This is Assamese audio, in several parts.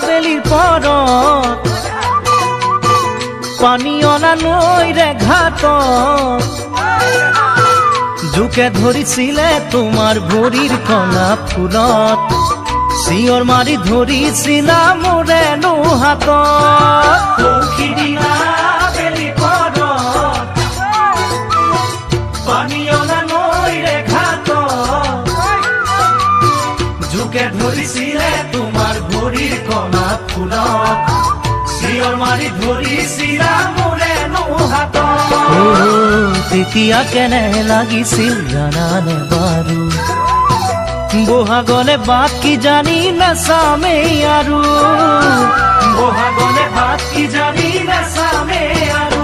বেলিৰ পৰত পানী অনা নৈৰে ঘাটত জোকে ধৰিছিলে তোমাৰ ভৰিৰ কণা ফুলত চিঞৰ মাৰি ধৰিছিলা মোৰে হাতত বেলিৰ পৰত পানী অনা নৈৰে ঘাটত জোকে ধৰিছিলে তোমাৰ ভৰিৰ কণা ফুলত চিঞৰ মাৰি ধৰিছিলা মোৰে হাতত তেতিয়া কেনে লাগিছিল জানানে বাৰু বহাগলে বাট কি জানি নাচামেই আৰু বহাগলে বাট কি জানি নাচামেই আৰু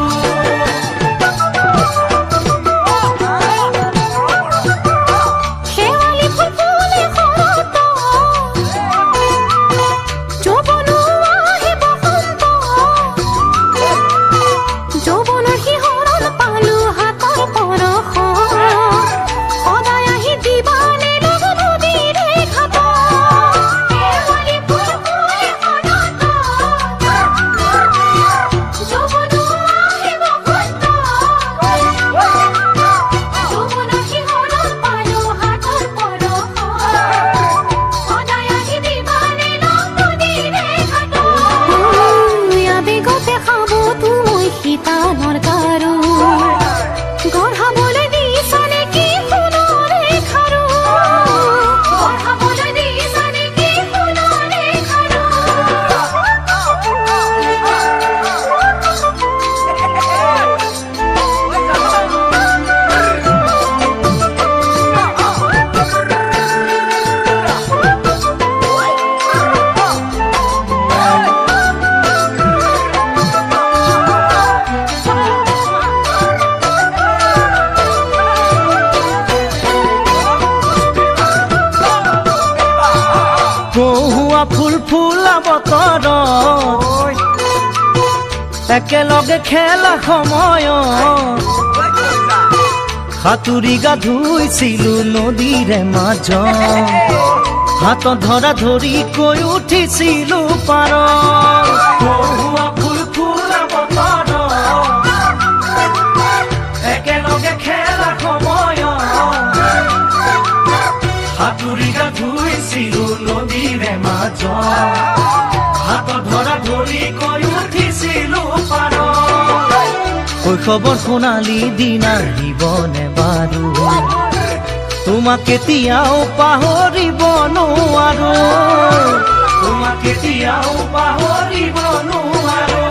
কহুৱা ফুল ফুলা বতৰত একেলগে খেলা সময়ত সাঁতুৰি গা ধুইছিলো নদীৰে মাজত হাতত ধৰা ধৰি কৈ উঠিছিলো পাৰত কহুৱা ফুল ফুলা বতৰত একেলগে খেলা সময়ত সাঁতুৰি গা ধুইছিলো নদীৰে মাজত হাতত ধৰা ধৰি কৈ উঠিছিলো পাৰত শৈশৱৰ সোণালী দিন আহিবনে বাৰু তোমাক কেতিয়াও পাহৰিব নোৱাৰো তোমাক কেতিয়াও পাহৰিব নোৱাৰো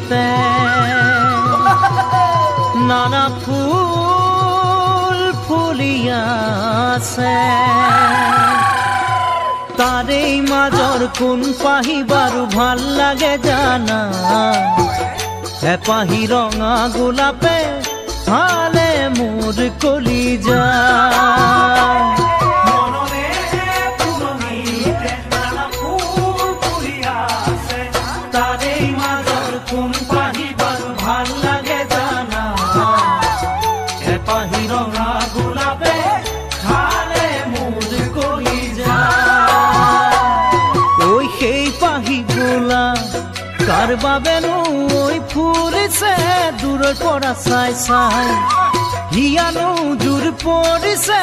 ধৰণীতে নানা ফুল ফুলি আছে তাৰে মাজৰ কোন পাহি বাৰু ভাল লাগে জানা এপাহি ৰঙা গোলাপে হালে মোৰ কলিজা কাৰ বাবেনো ঐ ফুৰিছে দূৰৰ পৰা চাই চাই হিয়ানো জোৰ পৰিছে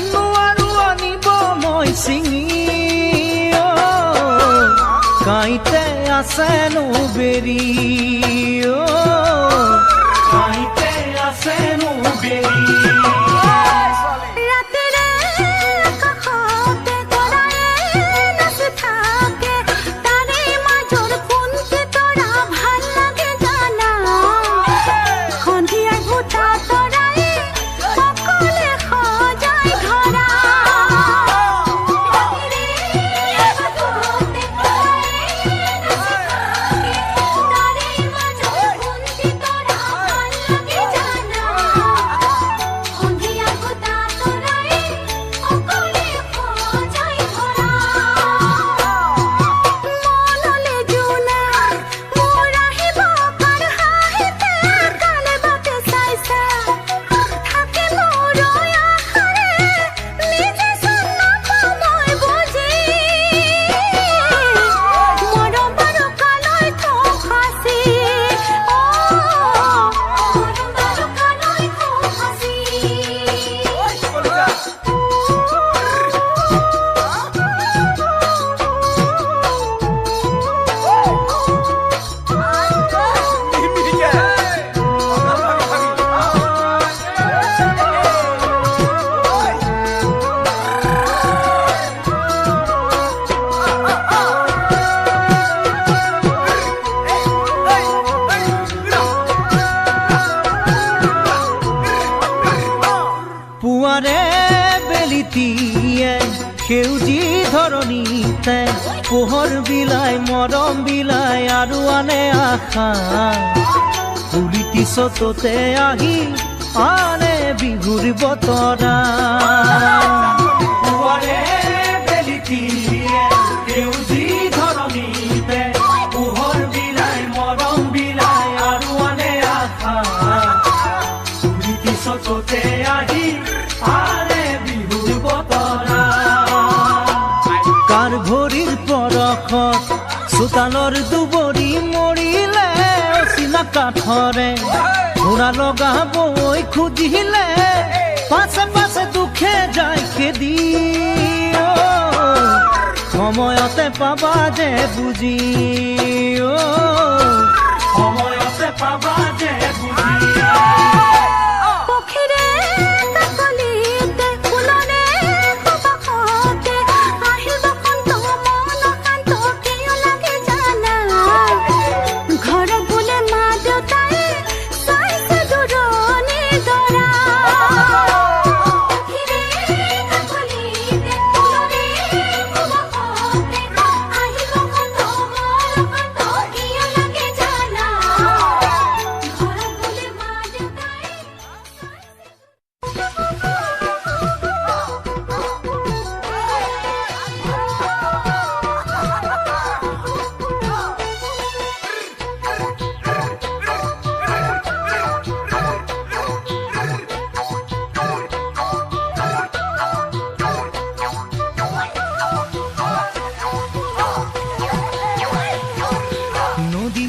নোৱাৰো আনিব মই ছিঙি কাইতে আছেনো বেৰি কাইতে আছেনো বেৰি সেউজী ধৰণীতে পোহৰ বিলাই মৰম বিলাই আৰু আনে আশা ফুলিতি চততে আহি আনে বিহুৰ বতৰা সেউজী ধৰণীতে পোহৰ বিলাই মৰম বিলাই আৰু আনে আশা ফুলিতি চততে আহি আনে বিহুৰ বতৰা কাৰ ভৰিৰ পৰশত চোতালৰ দুবৰি মৰিলে অচিনা কাঠৰে ঘোঁৰা লগাবই খুজিলে পাছে পাছে দুখে যায় খেদি সময়তে পাবা যে বুজি সময়তে পাবা যে বুজি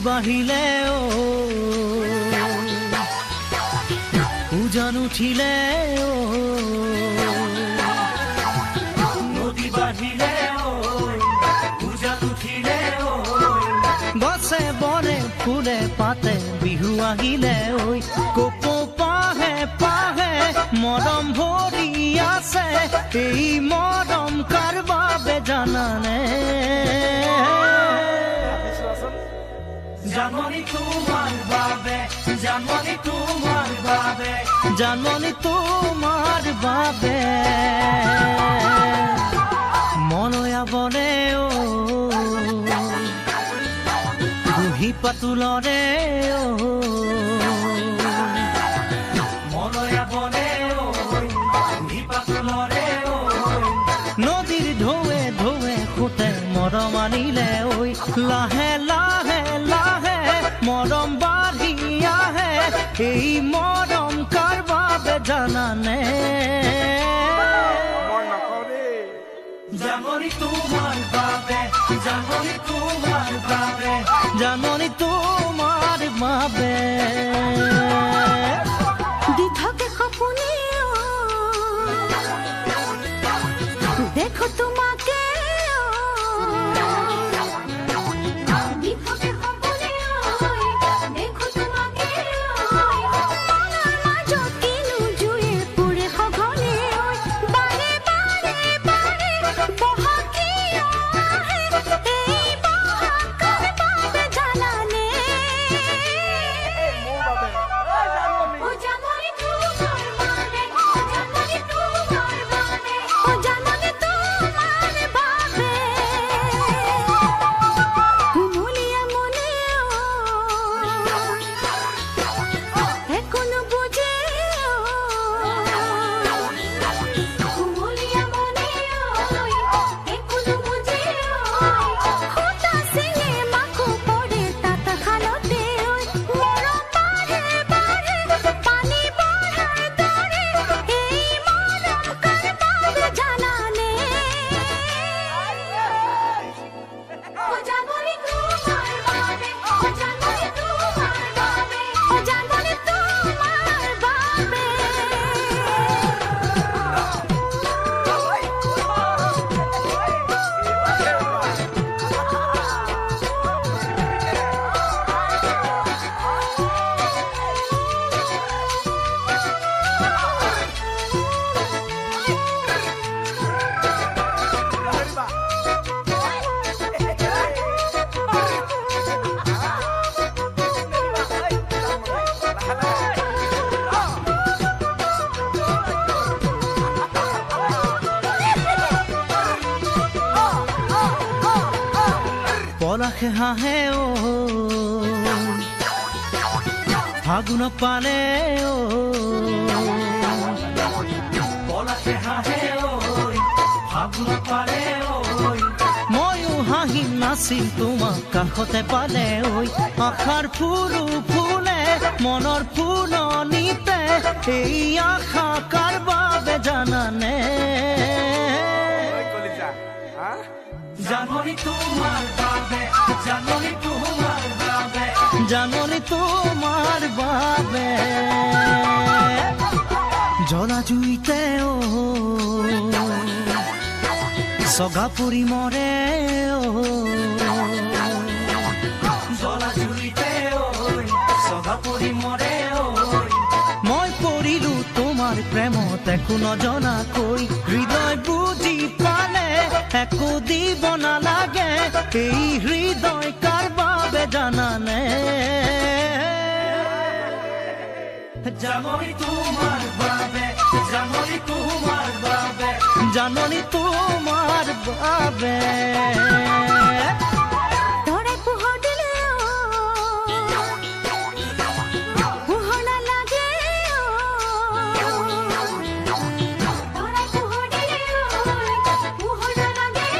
বাহিলে উজান উঠিলে নদী বাহিলে উজান উঠিলে গছে বনে ফুলে পাতে বিহু আহিলে ঐ কোপো পাহে পাহে মৰম ভৰি আছে এই মৰম কাৰ বাবে জানানে জানমনি তোমার বাবে, জানমনি তোমার বাবে, জানমনি তোমার বাবে মনয়া বনে ও বুহি পাতুলরে ও মনয়া বনে ও বুহি পাতুলরে ও নদীর ঢৌৱে ঢৌৱে খুঁটে মৰম আনিলে ঐ লাহে লাহে লাহে মৰম বাঢ়ি আহে এই মৰম কাৰ বাবে জানানে জানমনি তোমার বাবে, জানমনি তোমার বাবে, জানমনি তোমার বাবে দি থাকে সপোনে দেখো তোমাকে দি থাকে সপোনে দেখো তোমাকে মনৰ মাজত কিনো জুয়ে পুৰে সঘনে বাৰে বাৰে বাৰে বহকি আহে এই বহক কাৰ বাবে জানানে ও জানমনি তোমার বাবে, ও জানমনি তোমার বাবে, ও জানমনি তোমার বাবে কুমুলিয়া মনে এখনো বুঝে কুমুলিয়া মনে এখনো বুঝে খোটা সিঙে মাখো পড়ে তাত খালতে মরম বাঢ়ে বাঢ়ে পানি বঢ়াৰ দৰে এই মৰম কাৰ বাবে জানানে ও জানমনি তোমার বাবে, ও জানমনি তোমার বাবে, ও জানমনি তোমার বাবে পলাশে হাঁহে ও ফাগুন পালে ও পলাশে হাঁহে ও ফাগুন পালে ও ময়ো হাঁহিম নাচিম তোমাক কাষতে পালে ঐ আশাৰ ফুলো ফুলে মনৰ ফুলনিতে এই আশা কাৰ বাবে জানানে জানমনি তোমাৰ বাবে, জানমনি তোমাৰ বাবে, জানমনি তোমাৰ বাবে জ্বলা জুইতে ও সগা পৰি মৰে ও জ্বলা জুইতে ও সগা পৰি মৰে ও মই পৰিলো তোমাৰ প্ৰেমত একো নজনাকৈ হৃদয় বুজি পালে একো দিব নালাগে এই হৃদয় কাৰ বাবে জানানে জানমনি তোমাৰ বাবে, জানমনি তোমাৰ বাবে, জানমনি তোমাৰ বাবে তৰাই পোহৰ দিলে পোহৰ নালাগে তৰাই পোহৰ দিলে পোহৰ নালাগে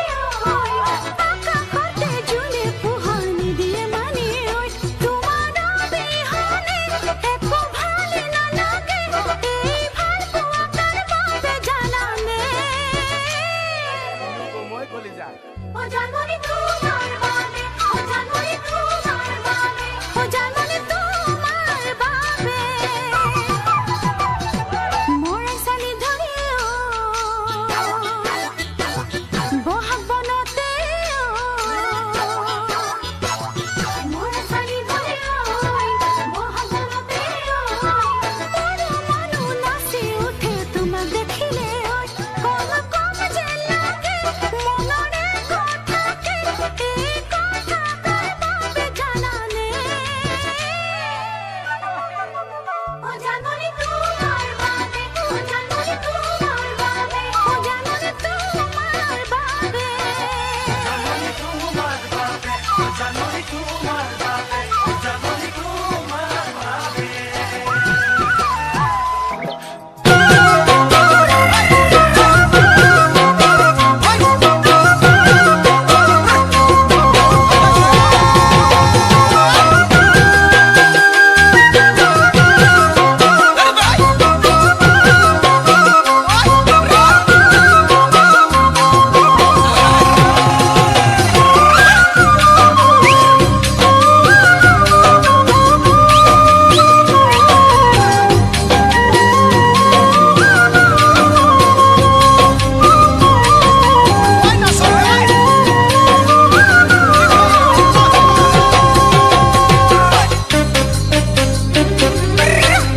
আকাশতে জোনে পোহৰ নিদিয়ে মানে তোমাৰ অবিহনে একো ভাল নালাগে এই ভাল পোৱা কাৰ বাবে জানানে ও জানমনি তোমাৰ বাবে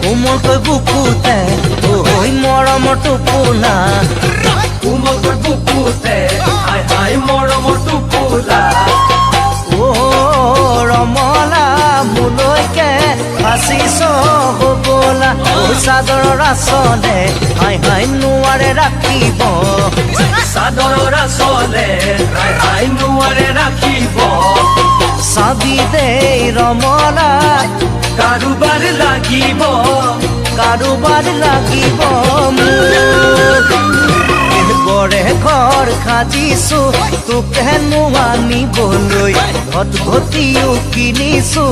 কোমলকৈ বুকুতে ঐ মৰমৰ টোপোলা কোমলকৈ বুকুতে হাই হাই মৰমৰ টোপোলা অ ৰমলা মোলৈকে ফাঁচিছ হ'বলা ঐ চাদৰৰ আচলে হাই হাই নোৱাৰে ৰাখিব চাদৰৰ আচলে হাই হাই নোৱাৰে ৰাখিব চাবি দেই ৰমলা কাৰোবাৰ লাগিব মোক বৰে ঘৰ সাজিছো তোক হেনো আনিবলৈ ঘটঘটিও কিনিছো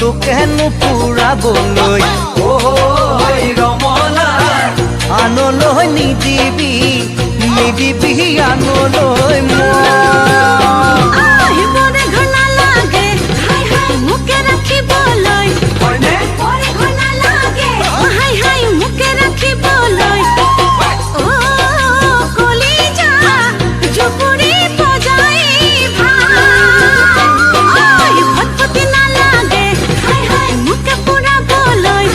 তোক হেনো ফুৰাবলৈ ঐ ৰমলা আনলৈ নিদিবি আনলৈ আহিবৰে ঘৰ নালাগে হাই হাই মোকে ৰাখিবলৈ হয়নে বৰে ঘৰ নালাগে হাই হাই মোকে ৰাখিবলৈ অ কলিজা জুপুৰি বজাই ভাই ভটভটি নালাগে হাই হাই মোকে পুৰাবলৈ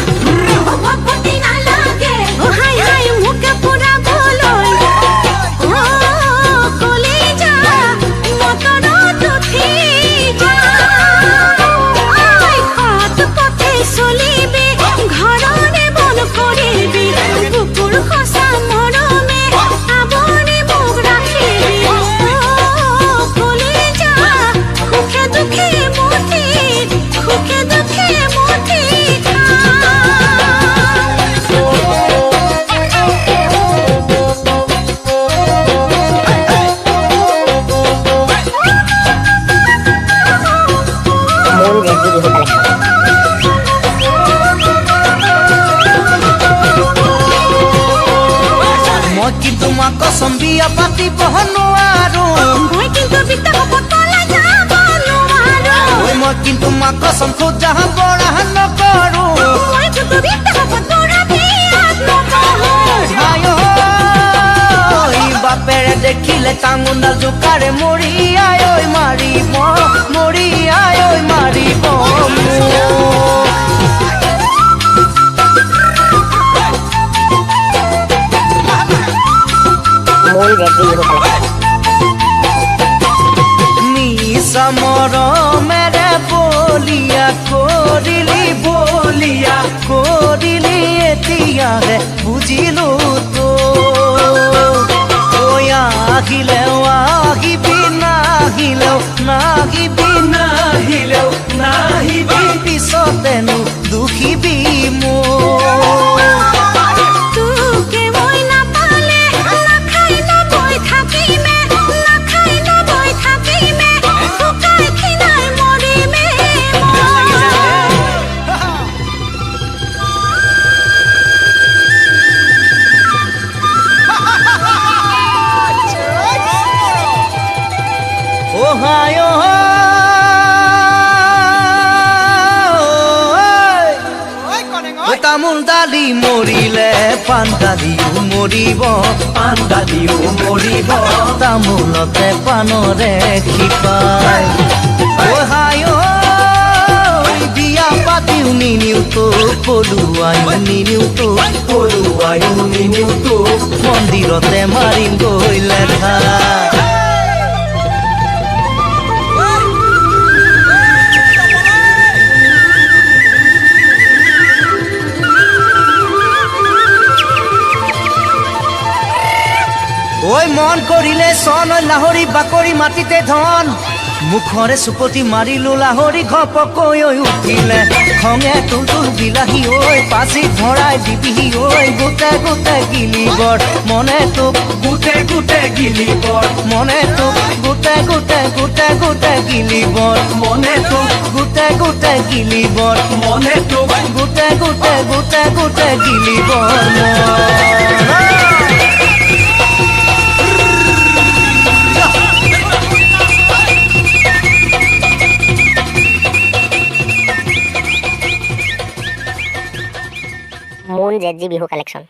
ভটভটি নালাগে হাই হাই মোকে পুৰাবলৈ অ কলিজা মটৰত উঠি যা হাত পথে চলিবি ঘৰৰে বন কৰিবি বুকুৰ সঁচা মৰমে আৱৰি মোক ৰাখিবি কলিজা সুখে দুখে মুঠি মই কিন্তু মাক কচম বিয়া পাতিব নোৱাৰো মই কিন্তু বিতা পতলা যাব নোৱাৰো মই কিন্তু মাক কচম খোজা বৰা নকৰো মই কিন্তু বিতা পতৰা বিয়াত নকৰো বাপেৰে দেখিলে টাঙোনাল জোকাৰে মৰিয়াই ঐ মাৰিব নিচা মৰমেৰে বলিয়া কৰিলি এতিয়াহে বুজিলো তো আহিলেও আহিবি নাহিলেও নাহিবি পিছতেনো দুখিবি মোৰ তোকে মই নাপালে নাখাই নবৈ থাকিমে শুকাই খিনাই মৰিমে তামোল দালি মৰিলে পাণ দালিও মৰিব তামোলতে পাণৰে শিপাই বিয়া পাতিও নিনিও তো পলুৱাইও নিনিও তো মন্দিৰতে মাৰিম গৈ লেঠা ঐ মন কৰিলে চন লাহৰি বাকৰি মাটিতে ধন মুখৰে চুপতি মাৰিলো লাহৰি ঘপকৈ উঠিলে খঙে তুলতুল বিলাহী ঐ পাচি ভৰাই দিবিহি ঐ গোটে গোটে গিলিবৰ মনে তোক গোটে গোটে গিলিবৰ মনে তোক গোটে গোটে গোটে গোটে গিলিবৰ মনে তোক গোটে গোটে গিলিবৰ মনে তোক গোটে গোটে গোটে গোটে গিলিবৰ মুন জেজি বিহু কালেকশ্যন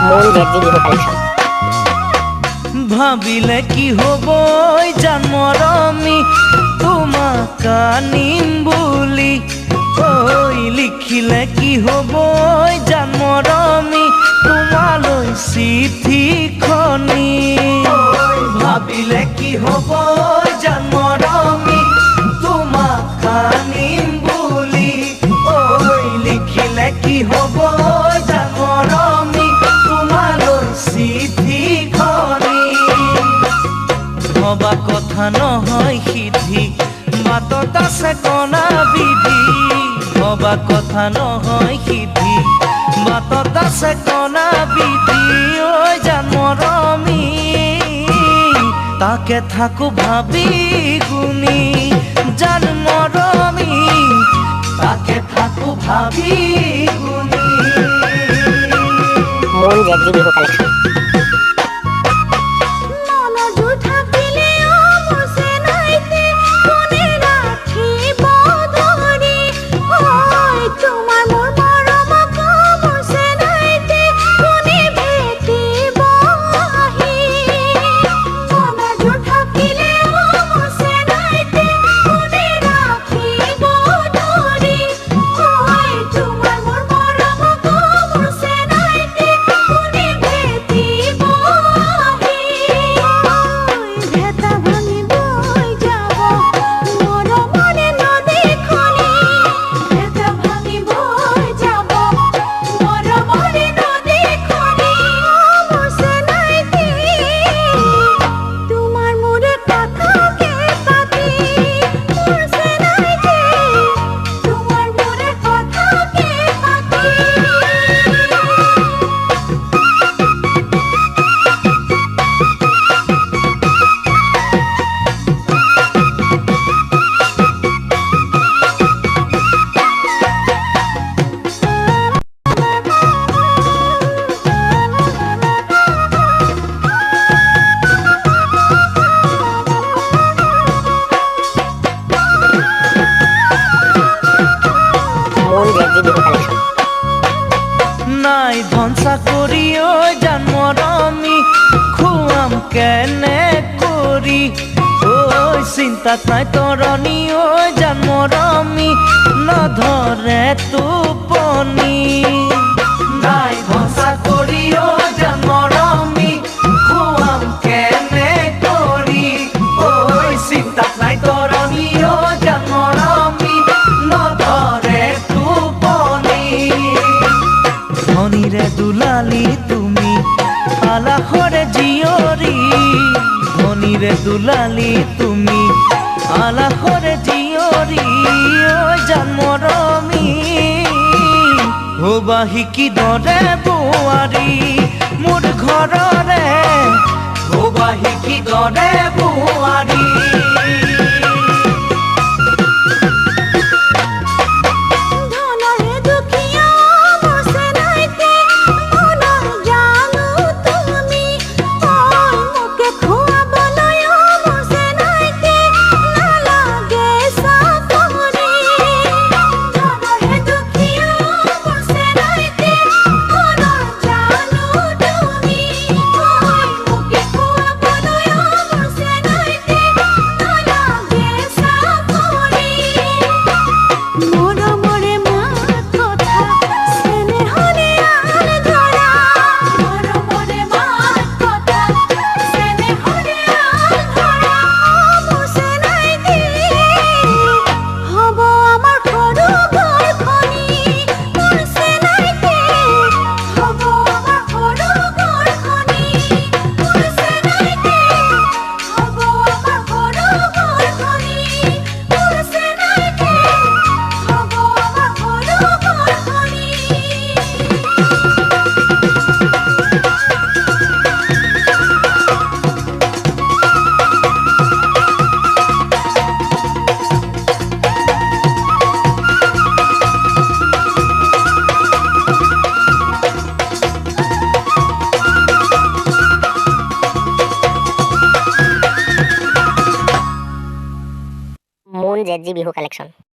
মুন জেজি বিহু কালেকশ্যন ভাবিলে কি হব জন্মৰমি তোমাক আনিম বুলি ঐ লিখিলে কি হব জন্মৰমি তোমালৈ চিঠিখনি ভাবিলে কি হব জন্মৰমি তোমাক আনিম বুলি ঐ লিখিলে কি হব জন্মৰমি তোমালৈ চিঠিখনি ভবা কথা নহয় সিদ্ধি বাটত আছে কণা বিধি ভবা কথা নহয় সিদ্ধি বাটত আছে কণা বিধি ঐ জন্মৰমি তাকে থাকো ভাবি গুণি জন্মৰমি তাকে থাকো ভাবি গুণি মুন জেজি বিহু কালেকশ্যন মনজুৰ থাকিলেও মুছে নাইতে কোনে ৰাখিব ধৰি ঐ তোমাৰ মোৰ মৰমক মুছে নাইতে কোনে ভেটিব আহি মনজুৰ থাকিলেও মুছে নাইতে কোনে ৰাখিব ধৰি ঐ তোমাৰ মোৰ মৰমক মুছে নাইতে কোনে ভেটিব আহি ভেটা ভাঙি বৈ যাব মৰমৰে নদীখনি ভেটা ভাঙি বৈ যাব মৰমৰে নদীখনি মুছে নাইতে তোমাৰ মোৰে কথাকে পাতি মুছে নাইতে তোমাৰ মোৰে কথাকে পাতি মুন জেজি বিহু কালেকশ্যন নাই ধন চাকৰি ঐ জন্মৰমি খুৱাম কেনে কৰি ঐ চিন্তাত নাই তৰণি ঐ জন্মৰমি নধৰে টোপনি নাই ধন চাকৰি ঐ জন্মৰমি খুৱাম কেনে কৰি ঐ চিন্তাত নাই তৰণি ঐ জন্মৰমি নধৰে টোপনি ধনীৰে দুলালি তুমি আলাসৰে জীয়ৰী ধনীৰে দুলালি তুমি আলাসৰে জীয়ৰী ঐ জন্মৰমি হবা শিকি দৰে বোৱাৰী মোৰ ঘৰৰে হবা শিকি দৰে বোৱাৰী ধনৰে দুখীয়া মুছে নাইতে মনৰ জানো তুমি ঐ মোকে খুৱাবলৈ মুছে নাইতে নালাগে চাকৰি ধনৰে দুখীয়া মুছে নাইতে মনৰ জানো তুমি ঐ মোকে খুৱাবলৈ জেড জি বিহু কালেকশ্যন